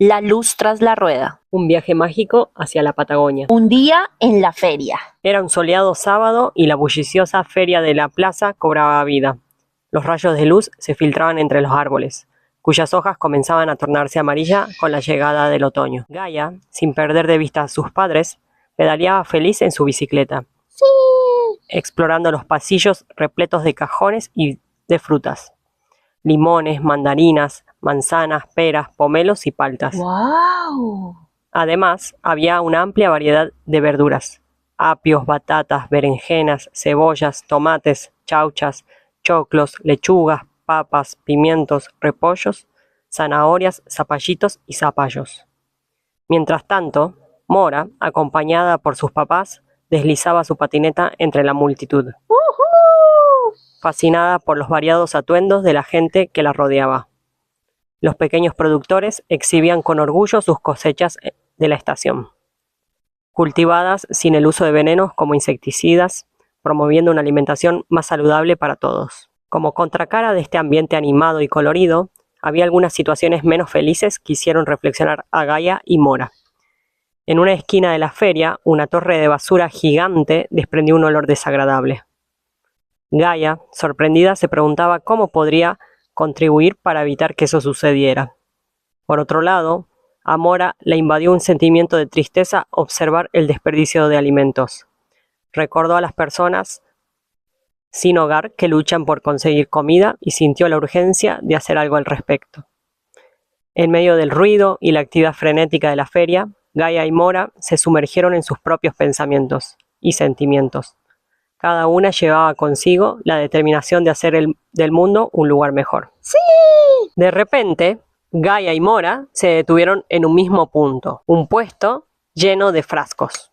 La luz tras la rueda. Un viaje mágico hacia la Patagonia. Un día en la feria. Era un soleado sábado y la bulliciosa feria de la plaza cobraba vida. Los rayos de luz se filtraban entre los árboles, cuyas hojas comenzaban a tornarse amarillas con la llegada del otoño. Gaia, sin perder de vista a sus padres, pedaleaba feliz en su bicicleta, Sí. explorando los pasillos repletos de cajones y de frutas. Limones, mandarinas, manzanas, peras, pomelos y paltas. ¡Wow! Además, había una amplia variedad de verduras: apios, batatas, berenjenas, cebollas, tomates, chauchas, choclos, lechugas, papas, pimientos, repollos, zanahorias, zapallitos y zapallos. Mientras tanto, Mora, acompañada por sus papás, deslizaba su patineta entre la multitud, fascinada por los variados atuendos de la gente que la rodeaba. Los pequeños productores exhibían con orgullo sus cosechas de la estación, cultivadas sin el uso de venenos como insecticidas, promoviendo una alimentación más saludable para todos. Como contracara de este ambiente animado y colorido, había algunas situaciones menos felices que hicieron reflexionar a Gaia y Mora. En una esquina de la feria, una torre de basura gigante desprendió un olor desagradable. Gaia, sorprendida, se preguntaba cómo podría contribuir para evitar que eso sucediera. Por otro lado, a Mora le invadió un sentimiento de tristeza observar el desperdicio de alimentos. Recordó a las personas sin hogar que luchan por conseguir comida y sintió la urgencia de hacer algo al respecto. En medio del ruido y la actividad frenética de la feria, Gaia y Mora se sumergieron en sus propios pensamientos y sentimientos. Cada una llevaba consigo la determinación de hacer del mundo un lugar mejor. ¡Sí! De repente, Gaia y Mora se detuvieron en un mismo punto, un puesto lleno de frascos,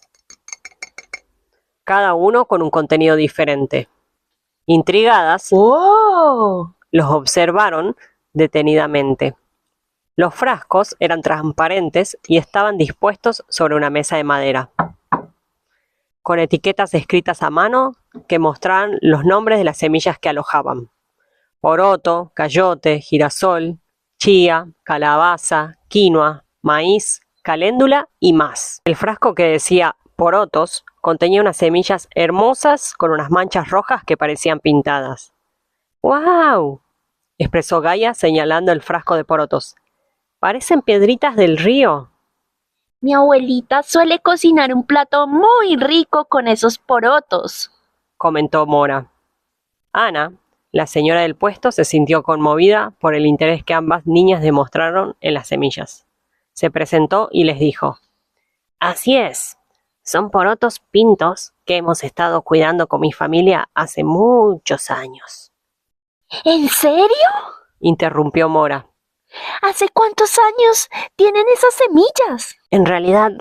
cada uno con un contenido diferente. Intrigadas, ¡Wow! los observaron detenidamente. Los frascos eran transparentes y estaban dispuestos sobre una mesa de madera, con etiquetas escritas a mano que mostraban los nombres de las semillas que alojaban: poroto, cayote, girasol, chía, calabaza, quinoa, maíz, caléndula y más. El frasco que decía porotos contenía unas semillas hermosas con unas manchas rojas que parecían pintadas. ¡Guau!, expresó Gaia señalando el frasco de porotos. Parecen piedritas del río. Mi abuelita suele cocinar un plato muy rico con esos porotos, comentó Mora. Ana, la señora del puesto, se sintió conmovida por el interés que ambas niñas demostraron en las semillas. Se presentó y les dijo: Así es, son porotos pintos que hemos estado cuidando con mi familia hace muchos años. ¿En serio? Interrumpió Mora. ¿Hace cuántos años tienen esas semillas? En realidad,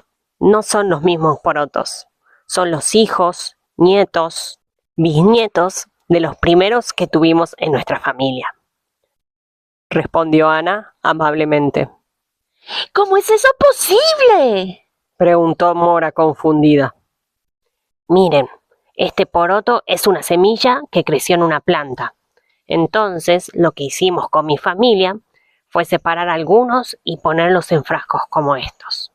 no son los mismos porotos. Son los hijos, nietos, bisnietos de los primeros que tuvimos en nuestra familia, respondió Ana amablemente. ¿Cómo es eso posible?, preguntó Mora confundida. Miren, este poroto es una semilla que creció en una planta. Entonces, lo que hicimos con mi familia fue separar algunos y ponerlos en frascos como estos.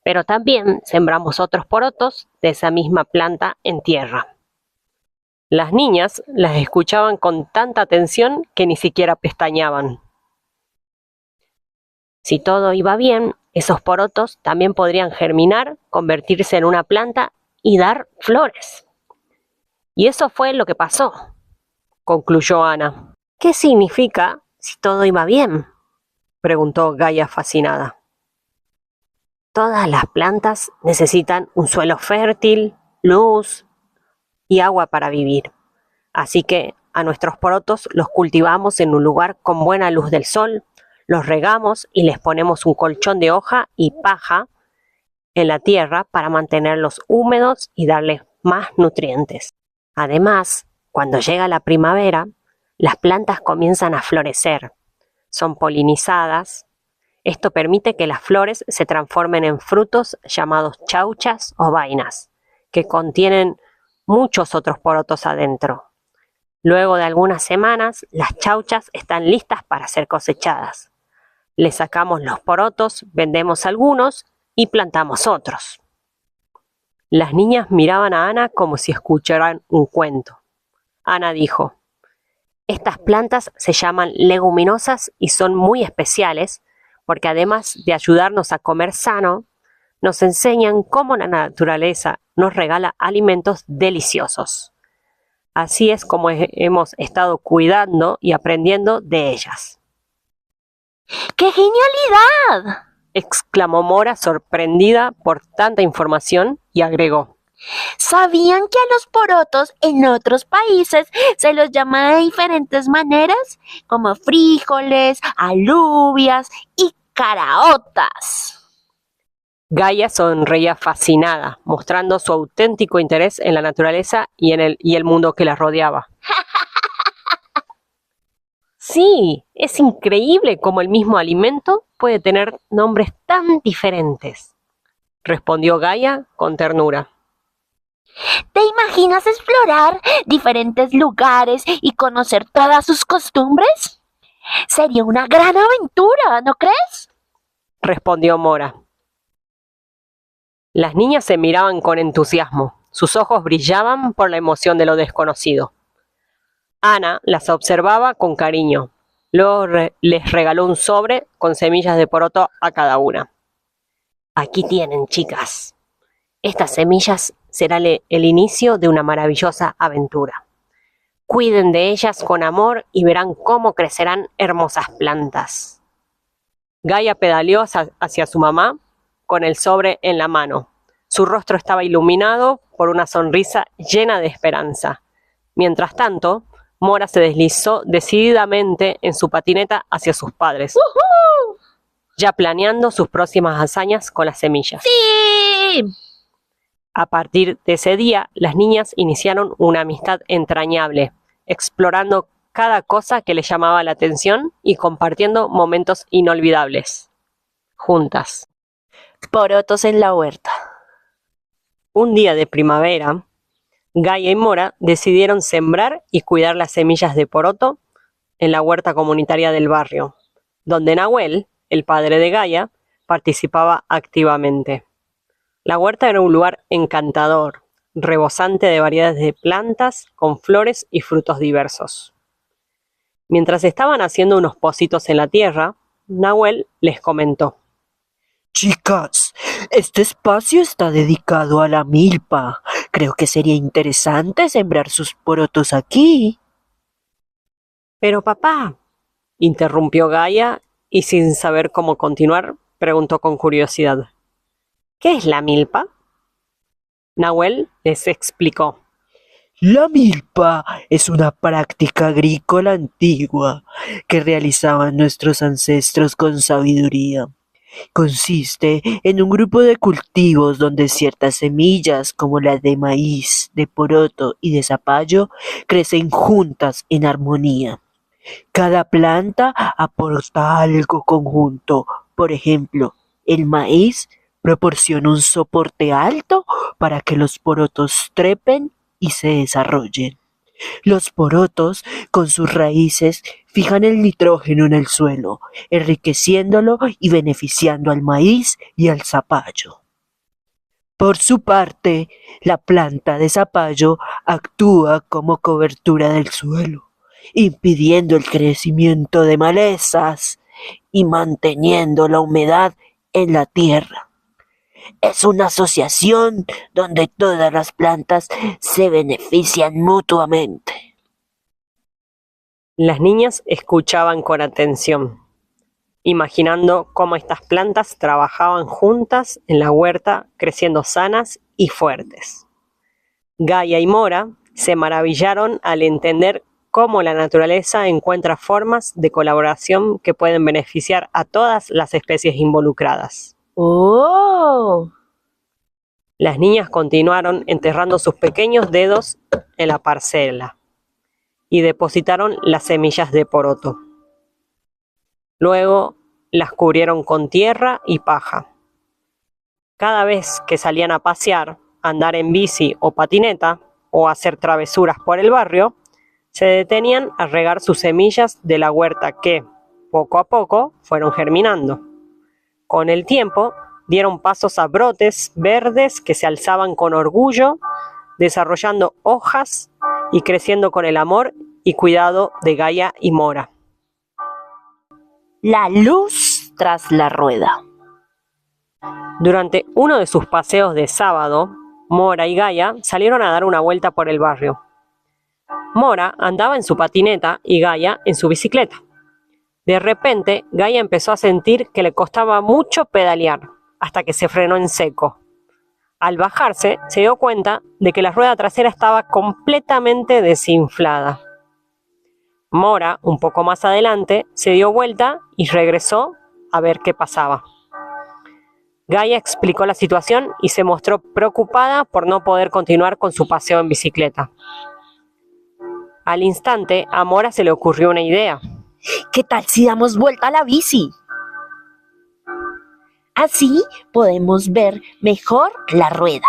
Pero también sembramos otros porotos de esa misma planta en tierra. Las niñas las escuchaban con tanta atención que ni siquiera pestañeaban. Si todo iba bien, esos porotos también podrían germinar, convertirse en una planta y dar flores. Y eso fue lo que pasó, concluyó Ana. ¿Qué significa si todo iba bien?, preguntó Gaia fascinada. Todas las plantas necesitan un suelo fértil, luz y agua para vivir. Así que a nuestros porotos los cultivamos en un lugar con buena luz del sol, los regamos y les ponemos un colchón de hoja y paja en la tierra para mantenerlos húmedos y darles más nutrientes. Además, cuando llega la primavera, las plantas comienzan a florecer. Son polinizadas. Esto permite que las flores se transformen en frutos llamados chauchas o vainas, que contienen muchos otros porotos adentro. Luego de algunas semanas, las chauchas están listas para ser cosechadas. Le sacamos los porotos, vendemos algunos y plantamos otros. Las niñas miraban a Ana como si escucharan un cuento. Ana dijo: estas plantas se llaman leguminosas y son muy especiales porque además de ayudarnos a comer sano, nos enseñan cómo la naturaleza nos regala alimentos deliciosos. Así es como hemos estado cuidando y aprendiendo de ellas. ¡Qué genialidad!, exclamó Mora sorprendida por tanta información y agregó: ¿sabían que a los porotos en otros países se los llama de diferentes maneras? Como frijoles, alubias y caraotas. Gaia sonreía fascinada, mostrando su auténtico interés en la naturaleza y el mundo que la rodeaba. Sí, es increíble cómo el mismo alimento puede tener nombres tan diferentes, respondió Gaia con ternura. ¿Te imaginas explorar diferentes lugares y conocer todas sus costumbres? Sería una gran aventura, ¿no crees?, respondió Mora. Las niñas se miraban con entusiasmo. Sus ojos brillaban por la emoción de lo desconocido. Ana las observaba con cariño. Luego les regaló un sobre con semillas de poroto a cada una. Aquí tienen, chicas. Estas semillas serán el inicio de una maravillosa aventura. Cuiden de ellas con amor y verán cómo crecerán hermosas plantas. Gaia pedaleó hacia su mamá con el sobre en la mano. Su rostro estaba iluminado por una sonrisa llena de esperanza. Mientras tanto, Mora se deslizó decididamente en su patineta hacia sus padres, ya planeando sus próximas hazañas con las semillas. ¡Sí! A partir de ese día, las niñas iniciaron una amistad entrañable, explorando cada cosa que les llamaba la atención y compartiendo momentos inolvidables, juntas. Porotos en la huerta. Un día de primavera, Gaia y Mora decidieron sembrar y cuidar las semillas de poroto en la huerta comunitaria del barrio, donde Nahuel, el padre de Gaia, participaba activamente. La huerta era un lugar encantador, rebosante de variedades de plantas con flores y frutos diversos. Mientras estaban haciendo unos pocitos en la tierra, Nahuel les comentó: chicas, este espacio está dedicado a la milpa. Creo que sería interesante sembrar sus porotos aquí. Pero papá, interrumpió Gaia y sin saber cómo continuar, preguntó con curiosidad: ¿qué es la milpa? Nahuel les explicó: la milpa es una práctica agrícola antigua que realizaban nuestros ancestros con sabiduría. Consiste en un grupo de cultivos donde ciertas semillas, como las de maíz, de poroto y de zapallo, crecen juntas en armonía. Cada planta aporta algo conjunto. Por ejemplo, el maíz proporciona un soporte alto para que los porotos trepen y se desarrollen. Los porotos, con sus raíces, fijan el nitrógeno en el suelo, enriqueciéndolo y beneficiando al maíz y al zapallo. Por su parte, la planta de zapallo actúa como cobertura del suelo, impidiendo el crecimiento de malezas y manteniendo la humedad en la tierra. Es una asociación donde todas las plantas se benefician mutuamente. Las niñas escuchaban con atención, imaginando cómo estas plantas trabajaban juntas en la huerta, creciendo sanas y fuertes. Gaia y Mora se maravillaron al entender cómo la naturaleza encuentra formas de colaboración que pueden beneficiar a todas las especies involucradas. ¡Oh! Las niñas continuaron enterrando sus pequeños dedos en la parcela y depositaron las semillas de poroto. Luego las cubrieron con tierra y paja. Cada vez que salían a pasear, andar en bici o patineta o hacer travesuras por el barrio, se detenían a regar sus semillas de la huerta que, Poco a poco fueron germinando. Con el tiempo dieron pasos a brotes verdes que se alzaban con orgullo, desarrollando hojas y creciendo con el amor y cuidado de Gaia y Mora. La luz tras la rueda. Durante uno de sus paseos de sábado, Mora y Gaia salieron a dar una vuelta por el barrio. Mora andaba en su patineta y Gaia en su bicicleta. De repente, Gaia empezó a sentir que le costaba mucho pedalear, hasta que se frenó en seco. Al bajarse, se dio cuenta de que la rueda trasera estaba completamente desinflada. Mora, un poco más adelante, se dio vuelta y regresó a ver qué pasaba. Gaia explicó la situación y se mostró preocupada por no poder continuar con su paseo en bicicleta. Al instante, a Mora se le ocurrió una idea. ¿Qué tal si damos vuelta a la bici? Así podemos ver mejor la rueda.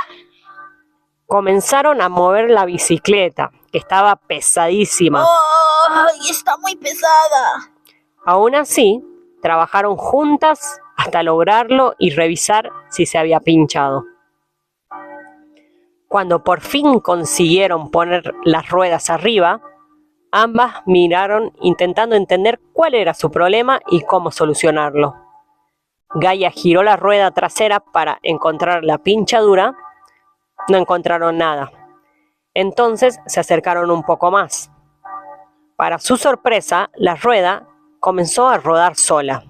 Comenzaron a mover la bicicleta, que estaba pesadísima. ¡Ay, está muy pesada! Aún así, trabajaron juntas hasta lograrlo y revisar si se había pinchado. Cuando por fin consiguieron poner las ruedas arriba, ambas miraron intentando entender cuál era su problema y cómo solucionarlo. Gaia giró la rueda trasera para encontrar la pinchadura. No encontraron nada. Entonces se acercaron un poco más. Para su sorpresa, la rueda comenzó a rodar sola.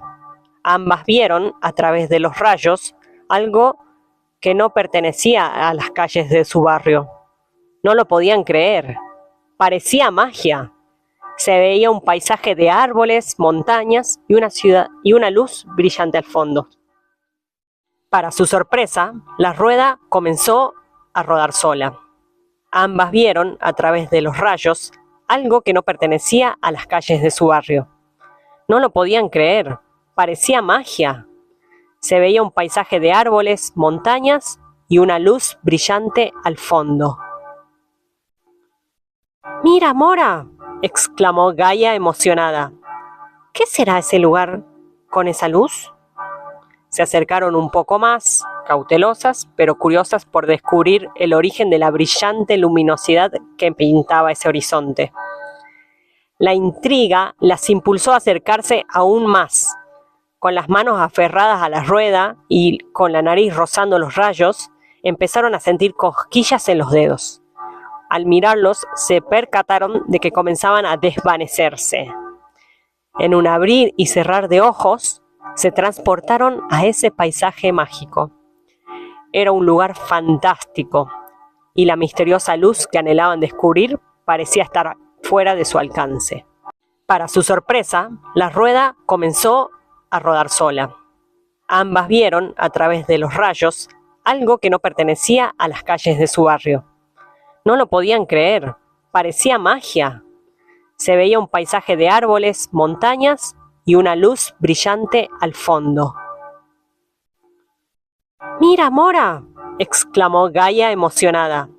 Ambas vieron, a través de los rayos, algo que no pertenecía a las calles de su barrio. No lo podían creer. Parecía magia. Se veía un paisaje de árboles, montañas y una ciudad y una luz brillante al fondo. Para su sorpresa, la rueda comenzó a rodar sola. Ambas vieron, a través de los rayos, algo que no pertenecía a las calles de su barrio. No lo podían creer. Parecía magia. Se veía un paisaje de árboles, montañas y una luz brillante al fondo. ¡Mira, Mora!, exclamó Gaia emocionada. ¿Qué será ese lugar con esa luz? Se acercaron un poco más, cautelosas, pero curiosas por descubrir el origen de la brillante luminosidad que pintaba ese horizonte. La intriga las impulsó a acercarse aún más. Con las manos aferradas a la rueda y con la nariz rozando los rayos, empezaron a sentir cosquillas en los dedos. Al mirarlos, se percataron de que comenzaban a desvanecerse. En un abrir y cerrar de ojos, se transportaron a ese paisaje mágico. Era un lugar fantástico, y la misteriosa luz que anhelaban descubrir parecía estar fuera de su alcance. Para su sorpresa, la rueda comenzó a rodar sola. Ambas vieron, a través de los rayos, algo que no pertenecía a las calles de su barrio. No lo podían creer. Parecía magia. Se veía un paisaje de árboles, montañas y una luz brillante al fondo. ¡Mira, Mora!, exclamó Gaia emocionada.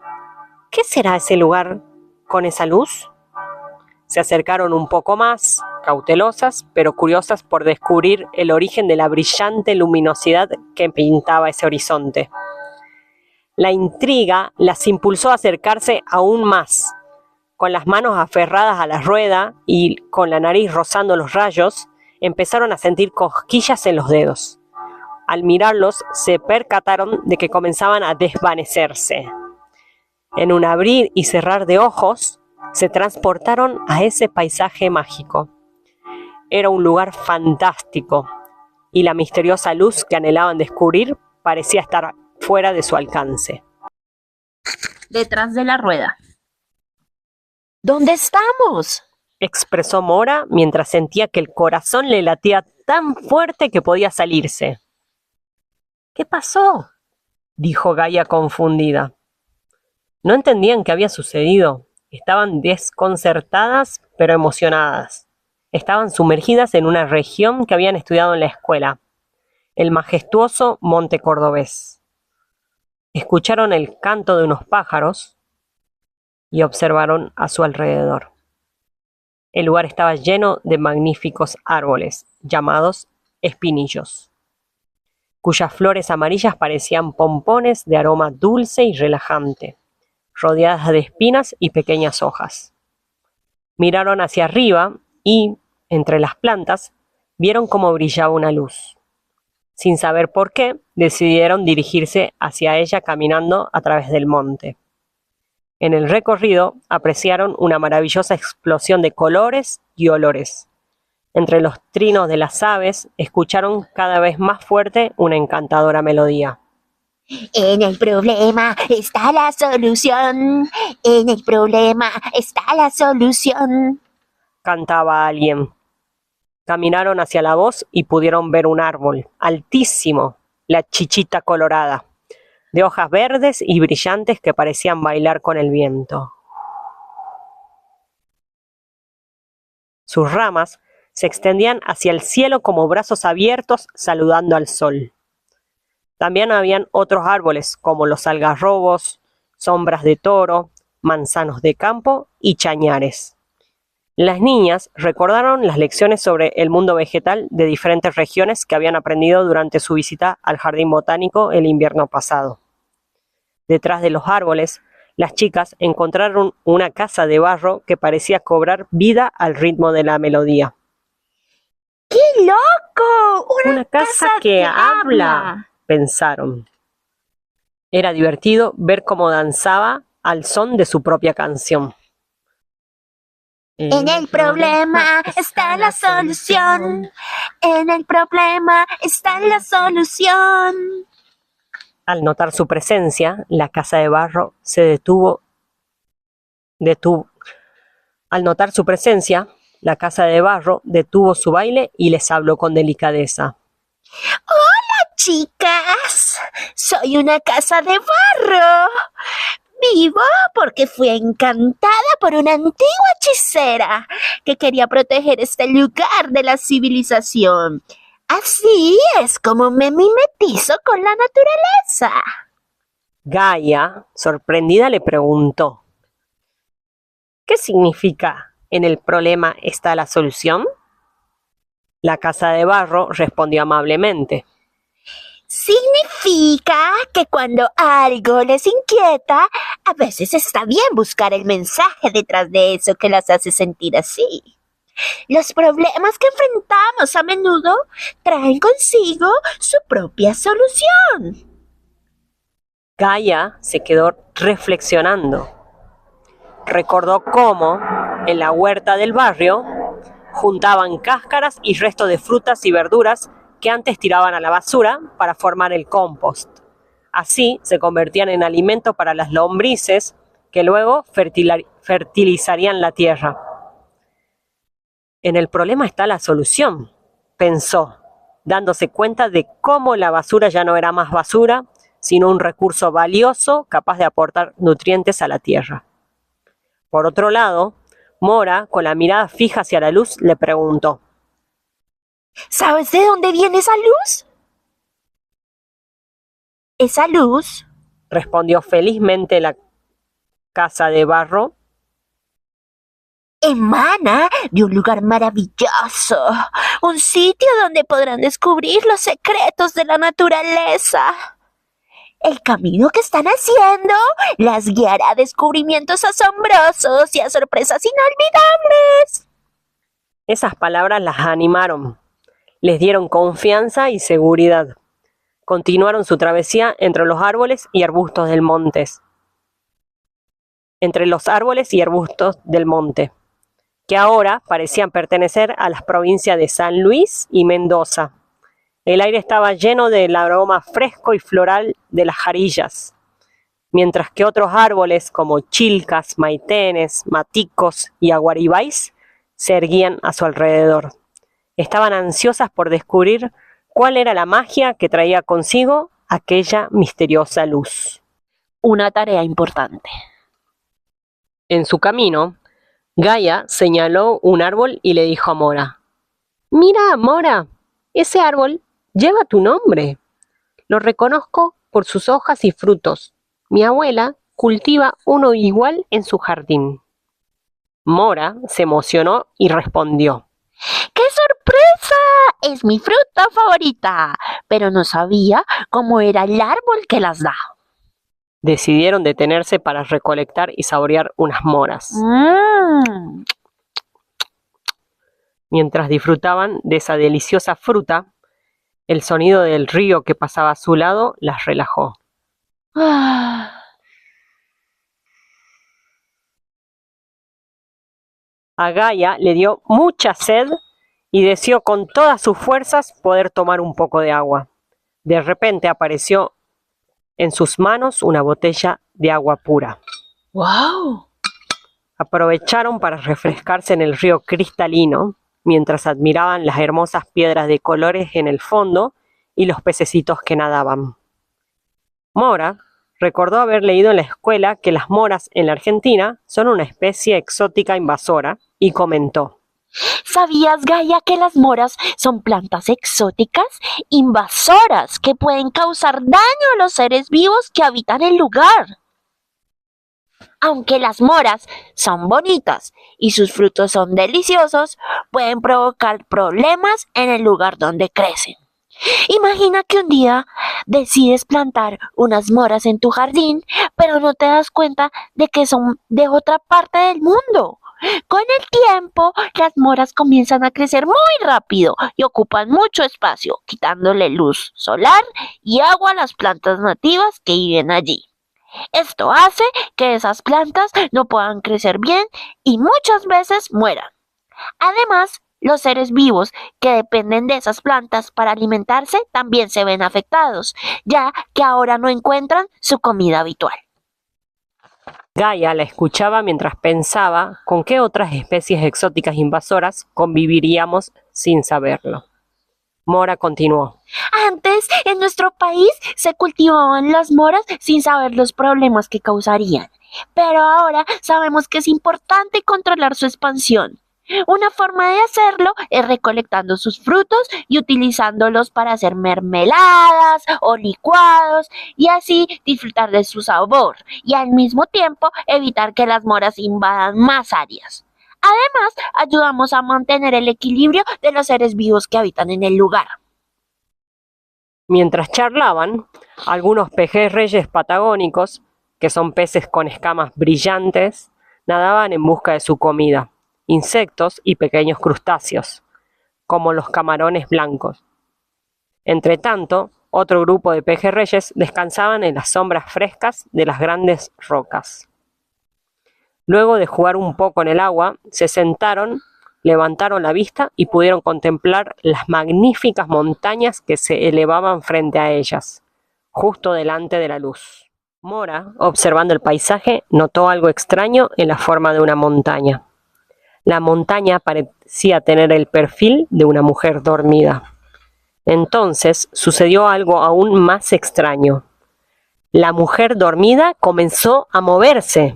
¿Qué será ese lugar con esa luz? Se acercaron un poco más, cautelosas, pero curiosas por descubrir el origen de la brillante luminosidad que pintaba ese horizonte. La intriga las impulsó a acercarse aún más. Con las manos aferradas a la rueda y con la nariz rozando los rayos, empezaron a sentir cosquillas en los dedos. Al mirarlos, se percataron de que comenzaban a desvanecerse. En un abrir y cerrar de ojos, se transportaron a ese paisaje mágico. Era un lugar fantástico, y la misteriosa luz que anhelaban descubrir parecía estar fuera de su alcance. Detrás de la rueda. ¿Dónde estamos?, expresó Mora mientras sentía que el corazón le latía tan fuerte que podía salirse. ¿Qué pasó?, dijo Gaia confundida. No entendían qué había sucedido. Estaban desconcertadas pero emocionadas. Estaban sumergidas en una región que habían estudiado en la escuela, el majestuoso Monte Cordobés. Escucharon el canto de unos pájaros y observaron a su alrededor. El lugar estaba lleno de magníficos árboles, llamados espinillos, cuyas flores amarillas parecían pompones de aroma dulce y relajante, rodeadas de espinas y pequeñas hojas. Miraron hacia arriba y, entre las plantas, vieron cómo brillaba una luz. Sin saber por qué, decidieron dirigirse hacia ella caminando a través del monte. En el recorrido apreciaron una maravillosa explosión de colores y olores. Entre los trinos de las aves escucharon cada vez más fuerte una encantadora melodía. En el problema está la solución. En el problema está la solución. Cantaba alguien. Caminaron hacia la voz y pudieron ver un árbol altísimo, la chichita colorada, de hojas verdes y brillantes que parecían bailar con el viento. Sus ramas se extendían hacia el cielo como brazos abiertos saludando al sol. También habían otros árboles como los algarrobos, sombras de toro, manzanos de campo y chañares. Las niñas recordaron las lecciones sobre el mundo vegetal de diferentes regiones que habían aprendido durante su visita al jardín botánico el invierno pasado. Detrás de los árboles, las chicas encontraron una casa de barro que parecía cobrar vida al ritmo de la melodía. ¡Qué loco! Una casa que habla, pensaron. Era divertido ver cómo danzaba al son de su propia canción. En el problema está la solución. En el problema está la solución. Al notar su presencia, la casa de barro se detuvo. Al notar su presencia, la casa de barro detuvo su baile y les habló con delicadeza. Chicas, soy una casa de barro. Vivo porque fui encantada por una antigua hechicera que quería proteger este lugar de la civilización. Así es como me mimetizo con la naturaleza. Gaia, sorprendida, le preguntó: ¿qué significa en el problema está la solución? La casa de barro respondió amablemente: Significa que cuando algo les inquieta, a veces está bien buscar el mensaje detrás de eso que las hace sentir así. Los problemas que enfrentamos a menudo traen consigo su propia solución. Gaia se quedó reflexionando. Recordó cómo, en la huerta del barrio, juntaban cáscaras y restos de frutas y verduras que antes tiraban a la basura para formar el compost. Así se convertían en alimento para las lombrices que luego fertilizarían la tierra. En el problema está la solución, pensó, dándose cuenta de cómo la basura ya no era más basura, sino un recurso valioso capaz de aportar nutrientes a la tierra. Por otro lado, Mora, con la mirada fija hacia la luz, le preguntó: ¿Sabes de dónde viene esa luz? Esa luz, respondió felizmente la casa de barro, emana de un lugar maravilloso, un sitio donde podrán descubrir los secretos de la naturaleza. El camino que están haciendo las guiará a descubrimientos asombrosos y a sorpresas inolvidables. Esas palabras las animaron, les dieron confianza y seguridad. Continuaron su travesía entre los árboles y arbustos del monte. Que ahora parecían pertenecer a las provincias de San Luis y Mendoza. El aire estaba lleno del aroma fresco y floral de las jarillas, mientras que otros árboles como chilcas, maitenes, maticos y aguaribáis se erguían a su alrededor. Estaban ansiosas por descubrir cuál era la magia que traía consigo aquella misteriosa luz. Una tarea importante. En su camino, Gaia señaló un árbol y le dijo a Mora: «Mira, Mora, ese árbol lleva tu nombre. Lo reconozco por sus hojas y frutos. Mi abuela cultiva uno igual en su jardín». Mora se emocionó y respondió: ¡Qué sorpresa! Es mi fruta favorita, pero no sabía cómo era el árbol que las da. Decidieron detenerse para recolectar y saborear unas moras. Mientras disfrutaban de esa deliciosa fruta, el sonido del río que pasaba a su lado las relajó. Ah. A Gaia le dio mucha sed y deseó con todas sus fuerzas poder tomar un poco de agua. De repente apareció en sus manos una botella de agua pura. ¡Wow! Aprovecharon para refrescarse en el río cristalino, mientras admiraban las hermosas piedras de colores en el fondo y los pececitos que nadaban. Mora recordó haber leído en la escuela que las moras en la Argentina son una especie exótica invasora y comentó: ¿Sabías, Gaia, que las moras son plantas exóticas, invasoras, que pueden causar daño a los seres vivos que habitan el lugar? Aunque las moras son bonitas y sus frutos son deliciosos, pueden provocar problemas en el lugar donde crecen. Imagina que un día decides plantar unas moras en tu jardín, pero no te das cuenta de que son de otra parte del mundo. Con el tiempo, las moras comienzan a crecer muy rápido y ocupan mucho espacio, quitándole luz solar y agua a las plantas nativas que viven allí. Esto hace que esas plantas no puedan crecer bien y muchas veces mueran. Además, los seres vivos que dependen de esas plantas para alimentarse también se ven afectados, ya que ahora no encuentran su comida habitual. Gaia la escuchaba mientras pensaba con qué otras especies exóticas invasoras conviviríamos sin saberlo. Mora continuó: Antes, en nuestro país se cultivaban las moras sin saber los problemas que causarían, pero ahora sabemos que es importante controlar su expansión. Una forma de hacerlo es recolectando sus frutos y utilizándolos para hacer mermeladas o licuados y así disfrutar de su sabor y al mismo tiempo evitar que las moras invadan más áreas. Además, ayudamos a mantener el equilibrio de los seres vivos que habitan en el lugar. Mientras charlaban, algunos pejerreyes patagónicos, que son peces con escamas brillantes, nadaban en busca de su comida, insectos y pequeños crustáceos, como los camarones blancos. Entretanto, otro grupo de pejerreyes descansaban en las sombras frescas de las grandes rocas. Luego de jugar un poco en el agua, se sentaron, levantaron la vista y pudieron contemplar las magníficas montañas que se elevaban frente a ellas, justo delante de la luz. Mora, observando el paisaje, notó algo extraño en la forma de una montaña. La montaña parecía tener el perfil de una mujer dormida. Entonces sucedió algo aún más extraño. La mujer dormida comenzó a moverse.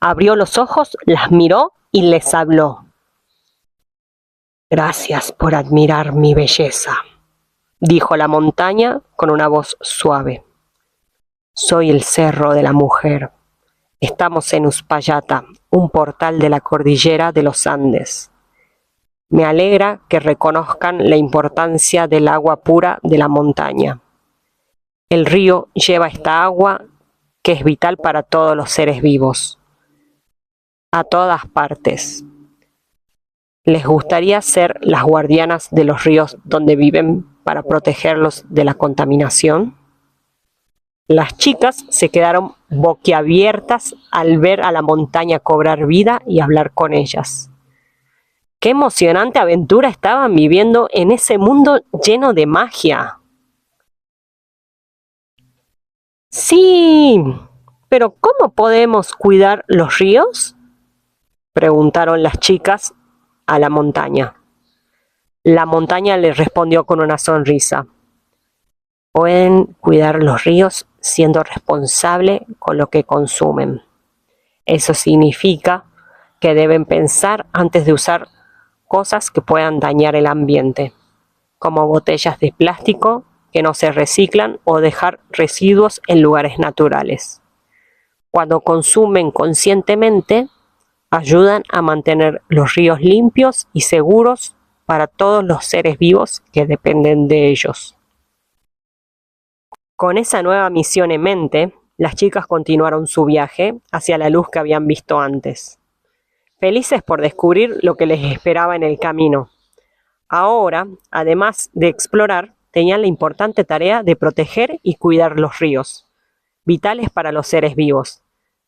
Abrió los ojos, las miró y les habló. «Gracias por admirar mi belleza», dijo la montaña con una voz suave. «Soy el Cerro de la Mujer. Estamos en Uspallata, un portal de la cordillera de los Andes. Me alegra que reconozcan la importancia del agua pura de la montaña. El río lleva esta agua que es vital para todos los seres vivos, a todas partes. ¿Les gustaría ser las guardianas de los ríos donde viven para protegerlos de la contaminación?». Las chicas se quedaron boquiabiertas al ver a la montaña cobrar vida y hablar con ellas. ¡Qué emocionante aventura estaban viviendo en ese mundo lleno de magia! «Sí, pero ¿cómo podemos cuidar los ríos?», preguntaron las chicas a la montaña. La montaña les respondió con una sonrisa. «Pueden cuidar los ríos siendo responsable con lo que consumen. Eso significa que deben pensar antes de usar cosas que puedan dañar el ambiente, como botellas de plástico que no se reciclan o dejar residuos en lugares naturales. Cuando consumen conscientemente, ayudan a mantener los ríos limpios y seguros para todos los seres vivos que dependen de ellos. Con esa nueva misión en mente, las chicas continuaron su viaje hacia la luz que habían visto antes, felices por descubrir lo que les esperaba en el camino. Ahora, además de explorar, tenían la importante tarea de proteger y cuidar los ríos, vitales para los seres vivos,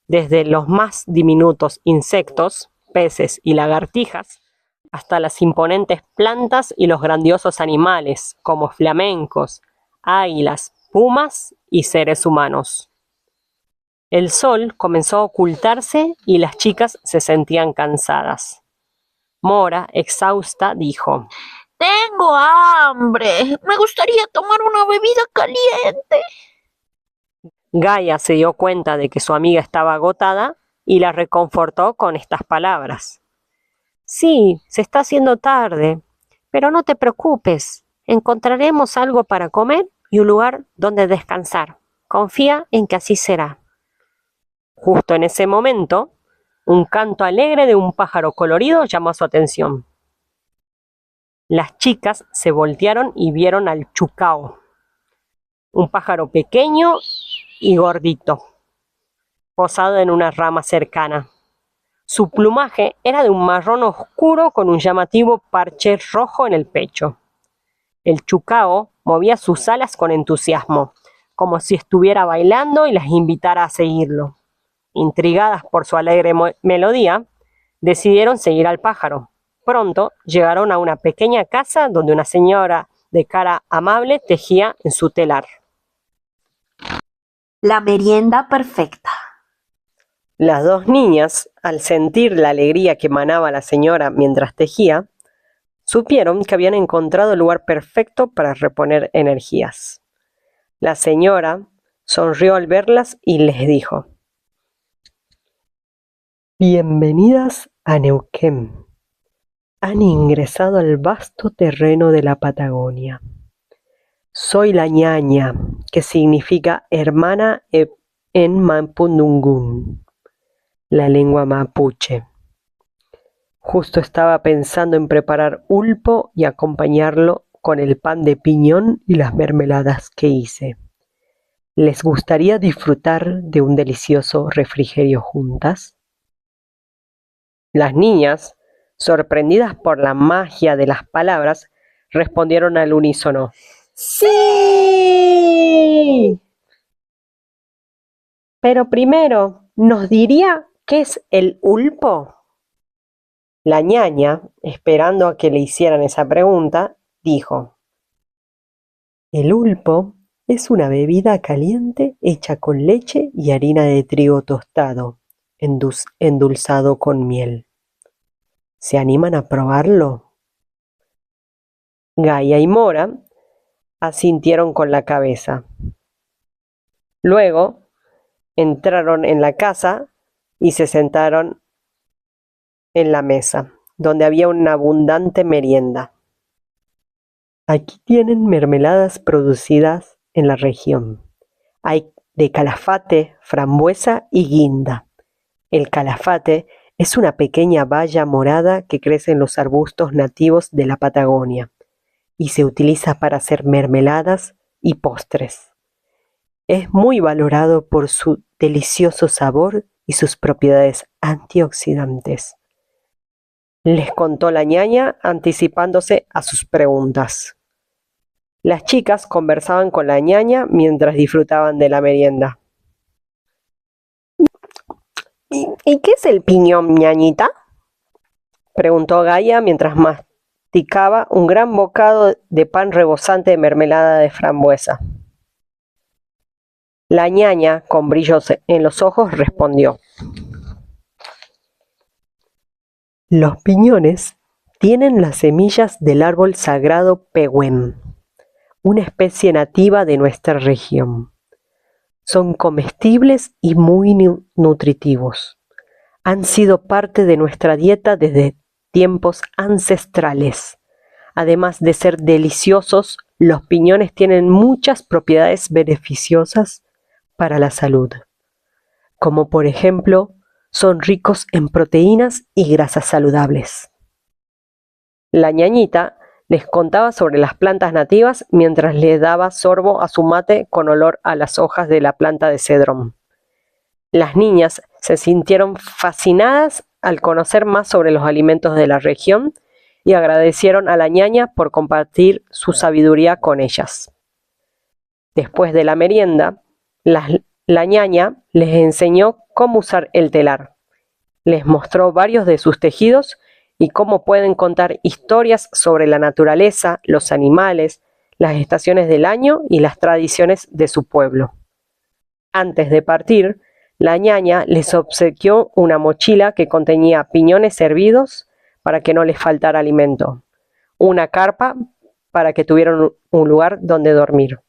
desde los más diminutos insectos, peces y lagartijas, hasta las imponentes plantas y los grandiosos animales, como flamencos, águilas, pumas y seres humanos. El sol comenzó a ocultarse y las chicas se sentían cansadas. Mora, exhausta, dijo: Tengo hambre. Me gustaría tomar una bebida caliente. Gaia se dio cuenta de que su amiga estaba agotada y la reconfortó con estas palabras. Sí, se está haciendo tarde, pero no te preocupes. Encontraremos algo para comer y un lugar donde descansar. Confía en que así será. Justo en ese momento, un canto alegre de un pájaro colorido llamó su atención. Las chicas se voltearon y vieron al chucao, un pájaro pequeño y gordito, posado en una rama cercana. Su plumaje era de un marrón oscuro con un llamativo parche rojo en el pecho. El chucao movía sus alas con entusiasmo, como si estuviera bailando y las invitara a seguirlo. Intrigadas por su alegre melodía, decidieron seguir al pájaro. Pronto llegaron a una pequeña casa donde una señora de cara amable tejía en su telar. La merienda perfecta. Las dos niñas, al sentir la alegría que emanaba la señora mientras tejía, supieron que habían encontrado el lugar perfecto para reponer energías. La señora sonrió al verlas y les dijo: Bienvenidas a Neuquén. Han ingresado al vasto terreno de la Patagonia. Soy la ñaña, que significa hermana en mapudungún, la lengua mapuche. Justo estaba pensando en preparar ulpo y acompañarlo con el pan de piñón y las mermeladas que hice. ¿Les gustaría disfrutar de un delicioso refrigerio juntas? Las niñas, sorprendidas por la magia de las palabras, respondieron al unísono: ¡Sí! Pero primero, ¿nos diría qué es el ulpo? La ñaña, esperando a que le hicieran esa pregunta, dijo: El ulpo es una bebida caliente hecha con leche y harina de trigo tostado, endulzado con miel. ¿Se animan a probarlo? Gaia y Mora asintieron con la cabeza. Luego entraron en la casa y se sentaron en la mesa, donde había una abundante merienda. Aquí tienen mermeladas producidas en la región. Hay de calafate, frambuesa y guinda. El calafate es una pequeña baya morada que crece en los arbustos nativos de la Patagonia y se utiliza para hacer mermeladas y postres. Es muy valorado por su delicioso sabor y sus propiedades antioxidantes. Les contó la ñaña, anticipándose a sus preguntas. Las chicas conversaban con la ñaña mientras disfrutaban de la merienda. ¿Y qué es el piñón, ñañita?, preguntó Gaia mientras masticaba un gran bocado de pan rebosante de mermelada de frambuesa. La ñaña, con brillos en los ojos, respondió: Los piñones tienen las semillas del árbol sagrado Pehuen, una especie nativa de nuestra región. Son comestibles y muy nutritivos. Han sido parte de nuestra dieta desde tiempos ancestrales. Además de ser deliciosos, los piñones tienen muchas propiedades beneficiosas para la salud, como por ejemplo son ricos en proteínas y grasas saludables. La ñañita les contaba sobre las plantas nativas mientras les daba sorbo a su mate con olor a las hojas de la planta de cedrón. Las niñas se sintieron fascinadas al conocer más sobre los alimentos de la región y agradecieron a la ñaña por compartir su sabiduría con ellas. Después de la merienda, la ñaña les enseñó cómo usar el telar. Les mostró varios de sus tejidos y cómo pueden contar historias sobre la naturaleza, los animales, las estaciones del año y las tradiciones de su pueblo. Antes de partir, la ñaña les obsequió una mochila que contenía piñones hervidos para que no les faltara alimento, una carpa para que tuvieran un lugar donde dormir,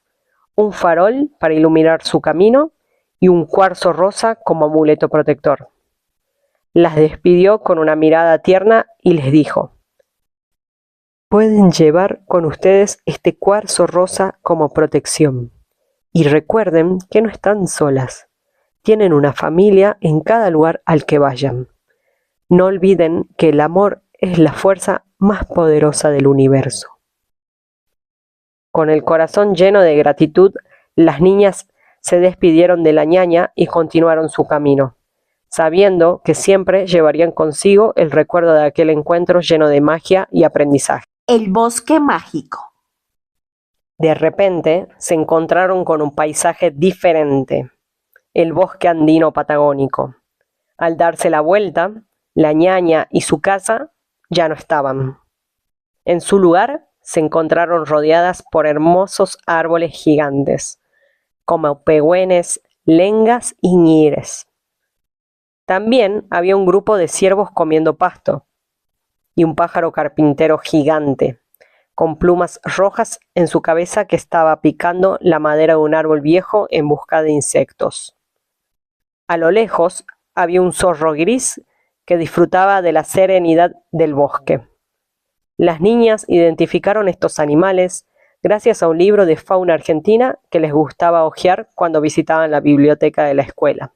un farol para iluminar su camino y un cuarzo rosa como amuleto protector. Las despidió con una mirada tierna y les dijo: pueden llevar con ustedes este cuarzo rosa como protección. Y recuerden que no están solas. Tienen una familia en cada lugar al que vayan. No olviden que el amor es la fuerza más poderosa del universo. Con el corazón lleno de gratitud, las niñas se despidieron de la ñaña y continuaron su camino, sabiendo que siempre llevarían consigo el recuerdo de aquel encuentro lleno de magia y aprendizaje. El bosque mágico. De repente se encontraron con un paisaje diferente, el bosque andino patagónico. Al darse la vuelta, la ñaña y su casa ya no estaban. En su lugar se encontraron rodeadas por hermosos árboles gigantes, como pehüenes, lengas y ñires. También había un grupo de ciervos comiendo pasto y un pájaro carpintero gigante, con plumas rojas en su cabeza que estaba picando la madera de un árbol viejo en busca de insectos. A lo lejos había un zorro gris que disfrutaba de la serenidad del bosque. Las niñas identificaron estos animales gracias a un libro de fauna argentina que les gustaba hojear cuando visitaban la biblioteca de la escuela.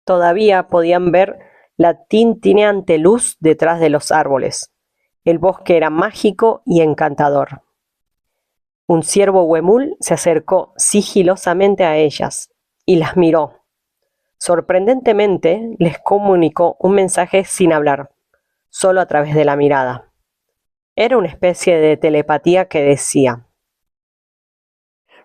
Todavía podían ver la tintineante luz detrás de los árboles. El bosque era mágico y encantador. Un ciervo huemul se acercó sigilosamente a ellas y las miró. Sorprendentemente, les comunicó un mensaje sin hablar, solo a través de la mirada. Era una especie de telepatía que decía: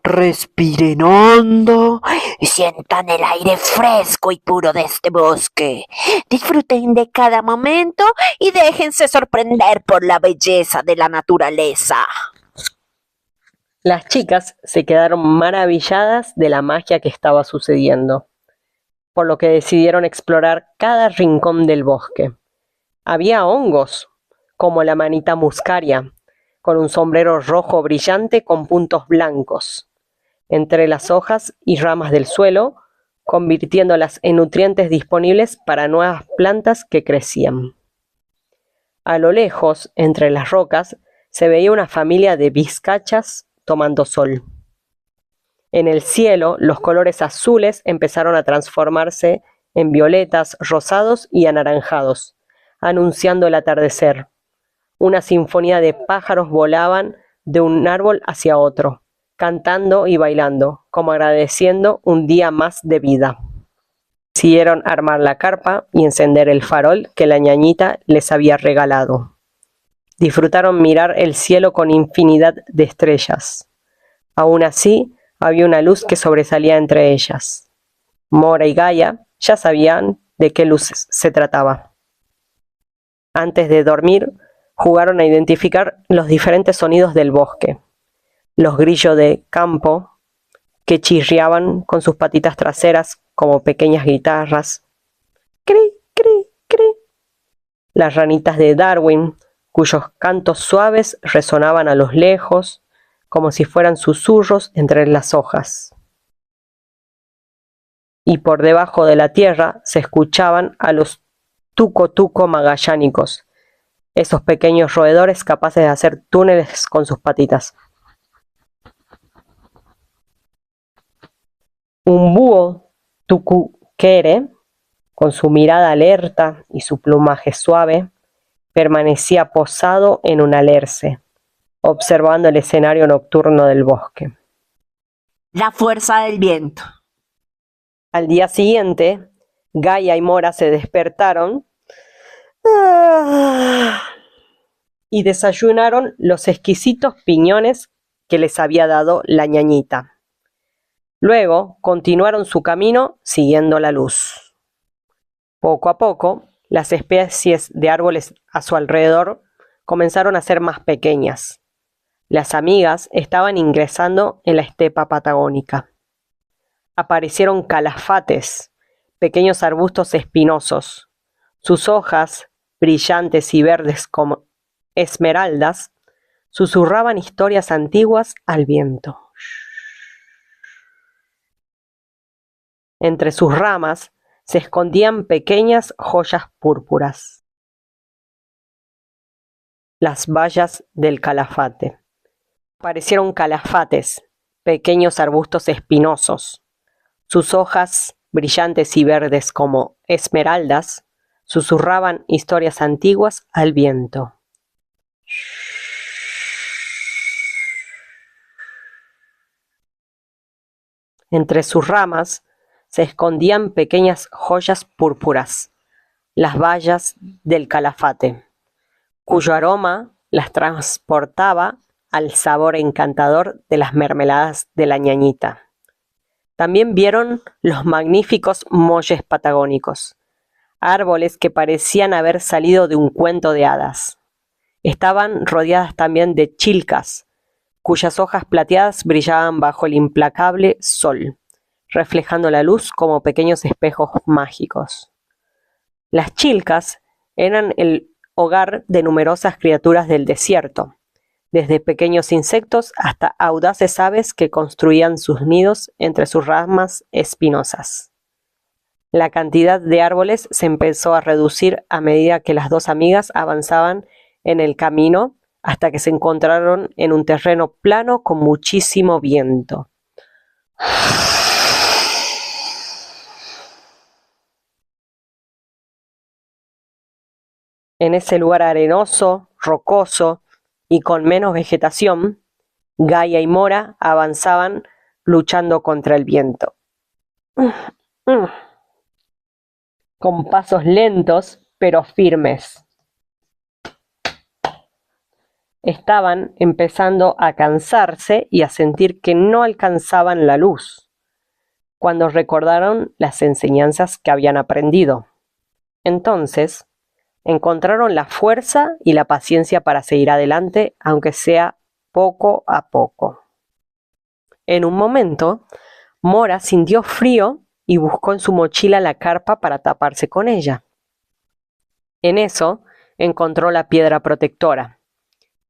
respiren hondo Y sientan el aire fresco y puro de este bosque. Disfruten de cada momento y déjense sorprender por la belleza de la naturaleza. Las chicas se quedaron maravilladas de la magia que estaba sucediendo, por lo que decidieron explorar cada rincón del bosque. Había hongos, como la manita muscaria, con un sombrero rojo brillante con puntos blancos, entre las hojas y ramas del suelo, convirtiéndolas en nutrientes disponibles para nuevas plantas que crecían. A lo lejos, entre las rocas, se veía una familia de vizcachas tomando sol. En el cielo, los colores azules empezaron a transformarse en violetas, rosados y anaranjados, anunciando el atardecer. Una sinfonía de pájaros volaban de un árbol hacia otro, cantando y bailando, como agradeciendo un día más de vida. Decidieron armar la carpa y encender el farol que la ñañita les había regalado. Disfrutaron mirar el cielo con infinidad de estrellas. Aún así, había una luz que sobresalía entre ellas. Mora y Gaia ya sabían de qué luz se trataba. Antes de dormir, jugaron a identificar los diferentes sonidos del bosque. Los grillos de campo, que chirriaban con sus patitas traseras como pequeñas guitarras. ¡Cri, cri, cri! Las ranitas de Darwin, cuyos cantos suaves resonaban a lo lejos, como si fueran susurros entre las hojas. Y por debajo de la tierra se escuchaban a los tuco-tuco magallánicos, esos pequeños roedores capaces de hacer túneles con sus patitas. Un búho tucuquere con su mirada alerta y su plumaje suave, permanecía posado en un alerce, observando el escenario nocturno del bosque. La fuerza del viento. Al día siguiente, Gaia y Mora se despertaron y desayunaron los exquisitos piñones que les había dado la ñañita. Luego continuaron su camino siguiendo la luz. Poco a poco, las especies de árboles a su alrededor comenzaron a ser más pequeñas. Las amigas estaban ingresando en la estepa patagónica. Aparecieron calafates, pequeños arbustos espinosos. Sus hojas, brillantes y verdes como esmeraldas, susurraban historias antiguas al viento. Entre sus ramas se escondían pequeñas joyas púrpuras. Las bayas del calafate. Parecieron calafates, pequeños arbustos espinosos. Sus hojas, brillantes y verdes como esmeraldas, susurraban historias antiguas al viento. Entre sus ramas se escondían pequeñas joyas púrpuras, las bayas del calafate, cuyo aroma las transportaba al sabor encantador de las mermeladas de la ñañita. También vieron los magníficos molles patagónicos, árboles que parecían haber salido de un cuento de hadas. Estaban rodeadas también de chilcas, cuyas hojas plateadas brillaban bajo el implacable sol, reflejando la luz como pequeños espejos mágicos. Las chilcas eran el hogar de numerosas criaturas del desierto, desde pequeños insectos hasta audaces aves que construían sus nidos entre sus ramas espinosas. La cantidad de árboles se empezó a reducir a medida que las dos amigas avanzaban en el camino hasta que se encontraron en un terreno plano con muchísimo viento. En ese lugar arenoso, rocoso y con menos vegetación, Gaia y Mora avanzaban luchando contra el viento. Con pasos lentos pero firmes. Estaban empezando a cansarse y a sentir que no alcanzaban la luz, cuando recordaron las enseñanzas que habían aprendido. Entonces, encontraron la fuerza y la paciencia para seguir adelante, aunque sea poco a poco. En un momento, Mora sintió frío y buscó en su mochila la carpa para taparse con ella. En eso, encontró la piedra protectora.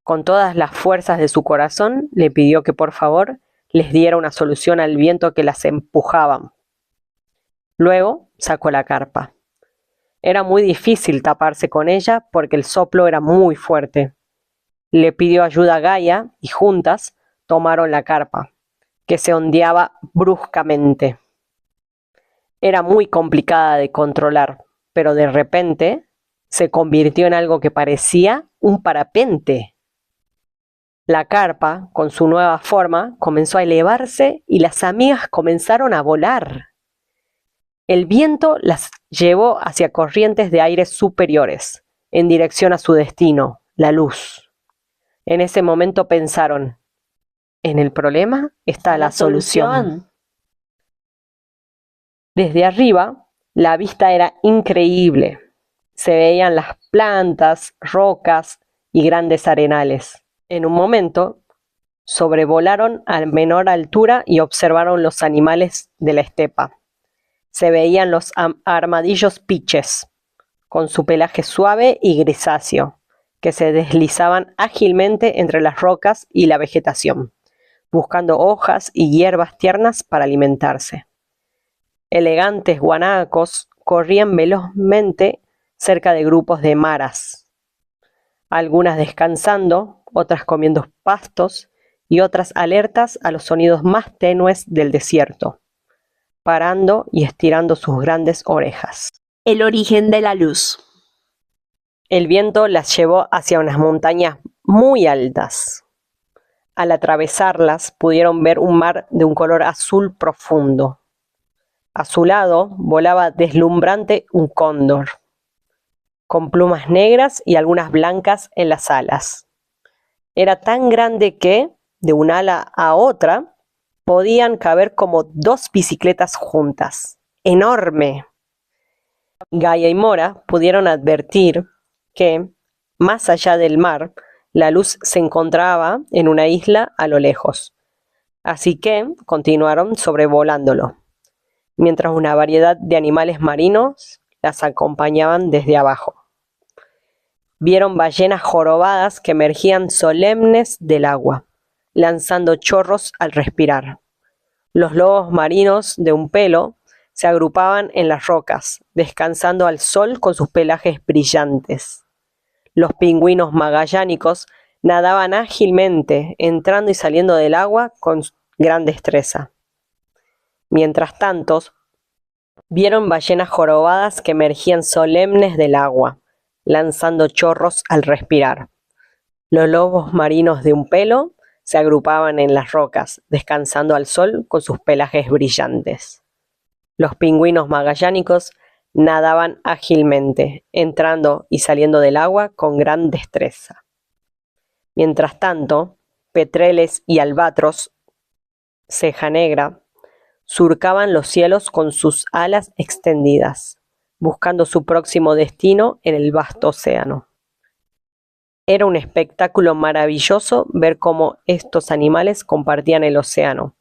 Con todas las fuerzas de su corazón, le pidió que por favor les diera una solución al viento que las empujaba. Luego sacó la carpa. Era muy difícil taparse con ella porque el soplo era muy fuerte. Le pidió ayuda a Gaia y juntas tomaron la carpa, que se ondeaba bruscamente. Era muy complicada de controlar, pero de repente se convirtió en algo que parecía un parapente. La carpa, con su nueva forma, comenzó a elevarse y las amigas comenzaron a volar. El viento las llevó hacia corrientes de aire superiores, en dirección a su destino, la luz. En ese momento pensaron, en el problema está la solución. Desde arriba, la vista era increíble. Se veían las plantas, rocas y grandes arenales. En un momento, sobrevolaron a menor altura y observaron los animales de la estepa. Se veían los armadillos piches, con su pelaje suave y grisáceo, que se deslizaban ágilmente entre las rocas y la vegetación, buscando hojas y hierbas tiernas para alimentarse. Elegantes guanacos corrían velozmente cerca de grupos de maras, algunas descansando, otras comiendo pastos y otras alertas a los sonidos más tenues del desierto, parando y estirando sus grandes orejas. El origen de la luz. El viento las llevó hacia unas montañas muy altas. Al atravesarlas pudieron ver un mar de un color azul profundo. A su lado volaba deslumbrante un cóndor, con plumas negras y algunas blancas en las alas. Era tan grande que, de un ala a otra, podían caber como 2 bicicletas juntas. ¡Enorme! Gaia y Mora pudieron advertir que, más allá del mar, la luz se encontraba en una isla a lo lejos. Así que continuaron sobrevolándolo, mientras una variedad de animales marinos las acompañaban desde abajo. Vieron ballenas jorobadas que emergían solemnes del agua, lanzando chorros al respirar. Los lobos marinos de un pelo se agrupaban en las rocas, descansando al sol con sus pelajes brillantes. Los pingüinos magallánicos nadaban ágilmente, entrando y saliendo del agua con gran destreza. Mientras tanto, vieron ballenas jorobadas que emergían solemnes del agua, lanzando chorros al respirar. Los lobos marinos de un pelo se agrupaban en las rocas, descansando al sol con sus pelajes brillantes. Los pingüinos magallánicos nadaban ágilmente, entrando y saliendo del agua con gran destreza. Mientras tanto, petreles y albatros, ceja negra, surcaban los cielos con sus alas extendidas, buscando su próximo destino en el vasto océano. Era un espectáculo maravilloso ver cómo estos animales compartían el océano,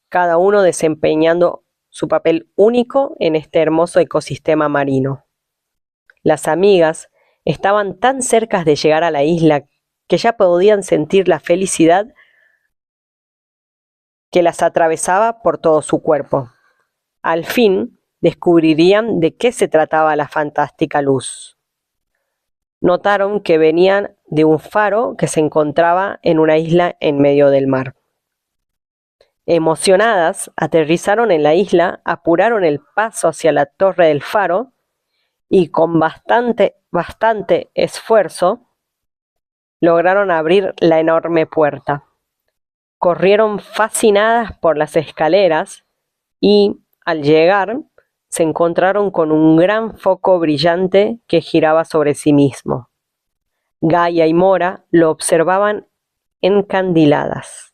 cada uno desempeñando su papel único en este hermoso ecosistema marino. Las amigas estaban tan cerca de llegar a la isla que ya podían sentir la felicidad que las atravesaba por todo su cuerpo. Al fin descubrirían de qué se trataba la fantástica luz. Notaron que venían de un faro que se encontraba en una isla en medio del mar. Emocionadas, aterrizaron en la isla, apuraron el paso hacia la torre del faro y con bastante esfuerzo lograron abrir la enorme puerta. Corrieron fascinadas por las escaleras y, al llegar, se encontraron con un gran foco brillante que giraba sobre sí mismo. Gaia y Mora lo observaban encandiladas.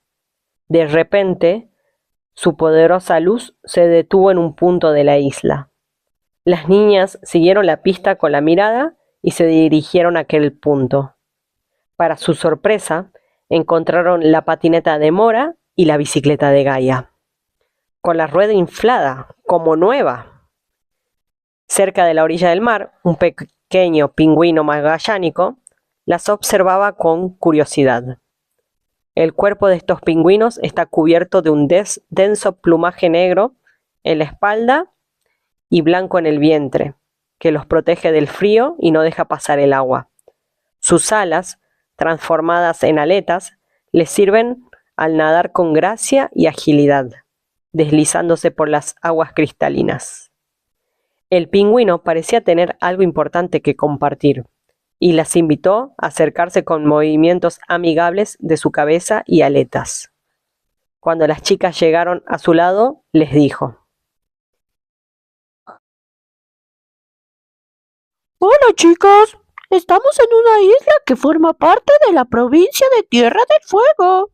De repente, su poderosa luz se detuvo en un punto de la isla. Las niñas siguieron la pista con la mirada y se dirigieron a aquel punto. Para su sorpresa, encontraron la patineta de Mora y la bicicleta de Gaia, con la rueda inflada, como nueva. Cerca de la orilla del mar, un pequeño pingüino magallánico las observaba con curiosidad. El cuerpo de estos pingüinos está cubierto de un denso plumaje negro en la espalda y blanco en el vientre, que los protege del frío y no deja pasar el agua. Sus alas, transformadas en aletas, les sirven al nadar con gracia y agilidad, deslizándose por las aguas cristalinas. El pingüino parecía tener algo importante que compartir, y las invitó a acercarse con movimientos amigables de su cabeza y aletas. Cuando las chicas llegaron a su lado, les dijo: Hola chicos, estamos en una isla que forma parte de la provincia de Tierra del Fuego.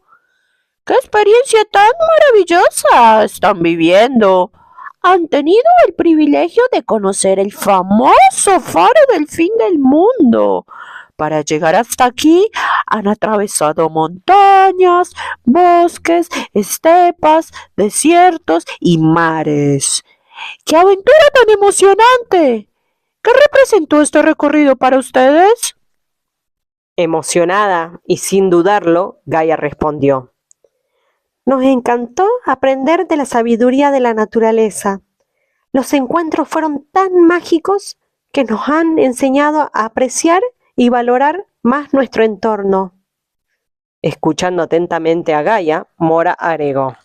¡Qué experiencia tan maravillosa están viviendo! Han tenido el privilegio de conocer el famoso faro del fin del mundo. Para llegar hasta aquí han atravesado montañas, bosques, estepas, desiertos y mares. ¡Qué aventura tan emocionante! ¿Qué representó este recorrido para ustedes? Emocionada y sin dudarlo, Gaia respondió: Nos encantó aprender de la sabiduría de la naturaleza. Los encuentros fueron tan mágicos que nos han enseñado a apreciar y valorar más nuestro entorno. Escuchando atentamente a Gaia, Mora agregó: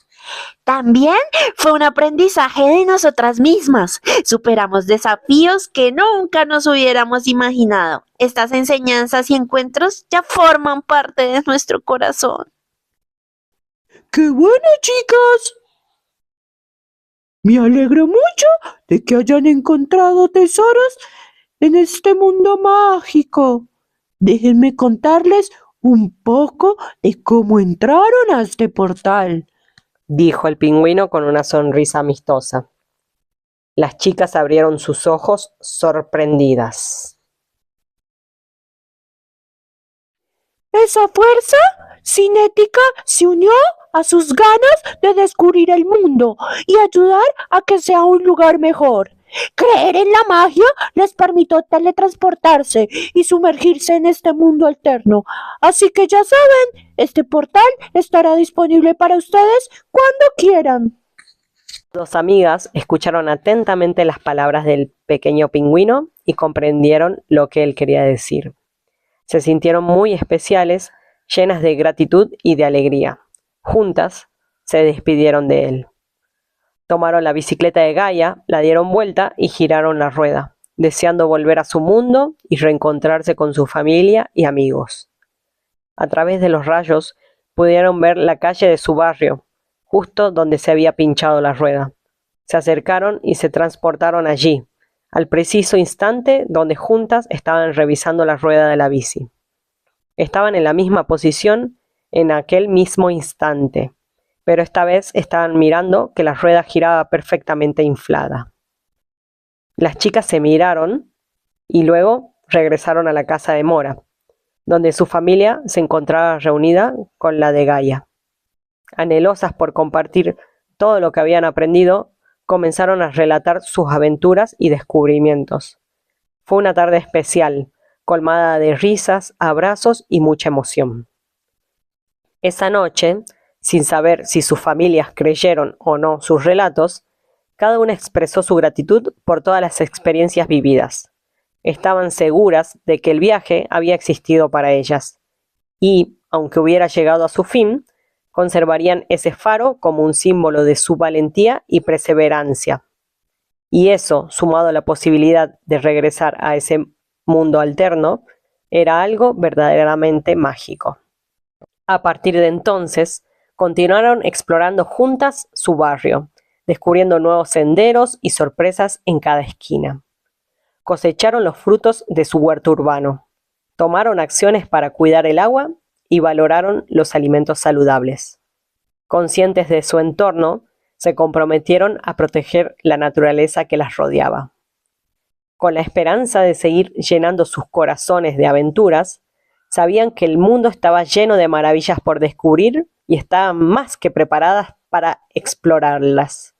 También fue un aprendizaje de nosotras mismas. Superamos desafíos que nunca nos hubiéramos imaginado. Estas enseñanzas y encuentros ya forman parte de nuestro corazón. ¡Qué bueno, chicas! Me alegro mucho de que hayan encontrado tesoros en este mundo mágico. Déjenme contarles un poco de cómo entraron a este portal, dijo el pingüino con una sonrisa amistosa. Las chicas abrieron sus ojos sorprendidas. Esa fuerza cinética se unió a sus ganas de descubrir el mundo y ayudar a que sea un lugar mejor. Creer en la magia les permitió teletransportarse y sumergirse en este mundo alterno. Así que ya saben, este portal estará disponible para ustedes cuando quieran. Dos amigas escucharon atentamente las palabras del pequeño pingüino y comprendieron lo que él quería decir. Se sintieron muy especiales, llenas de gratitud y de alegría. Juntas se despidieron de él. Tomaron la bicicleta de Gaia, la dieron vuelta y giraron la rueda, deseando volver a su mundo y reencontrarse con su familia y amigos. A través de los rayos pudieron ver la calle de su barrio, justo donde se había pinchado la rueda. Se acercaron y se transportaron allí, al preciso instante donde juntas estaban revisando la rueda de la bici. Estaban en la misma posición en aquel mismo instante, pero esta vez estaban mirando que la rueda giraba perfectamente inflada. Las chicas se miraron y luego regresaron a la casa de Mora, donde su familia se encontraba reunida con la de Gaia. Anhelosas por compartir todo lo que habían aprendido, comenzaron a relatar sus aventuras y descubrimientos. Fue una tarde especial, colmada de risas, abrazos y mucha emoción. Esa noche, sin saber si sus familias creyeron o no sus relatos, cada una expresó su gratitud por todas las experiencias vividas. Estaban seguras de que el viaje había existido para ellas y, aunque hubiera llegado a su fin, conservarían ese faro como un símbolo de su valentía y perseverancia. Y eso, sumado a la posibilidad de regresar a ese mundo alterno, era algo verdaderamente mágico. A partir de entonces, continuaron explorando juntas su barrio, descubriendo nuevos senderos y sorpresas en cada esquina. Cosecharon los frutos de su huerto urbano, tomaron acciones para cuidar el agua y valoraron los alimentos saludables. Conscientes de su entorno, se comprometieron a proteger la naturaleza que las rodeaba. Con la esperanza de seguir llenando sus corazones de aventuras, sabían que el mundo estaba lleno de maravillas por descubrir y estaban más que preparadas para explorarlas.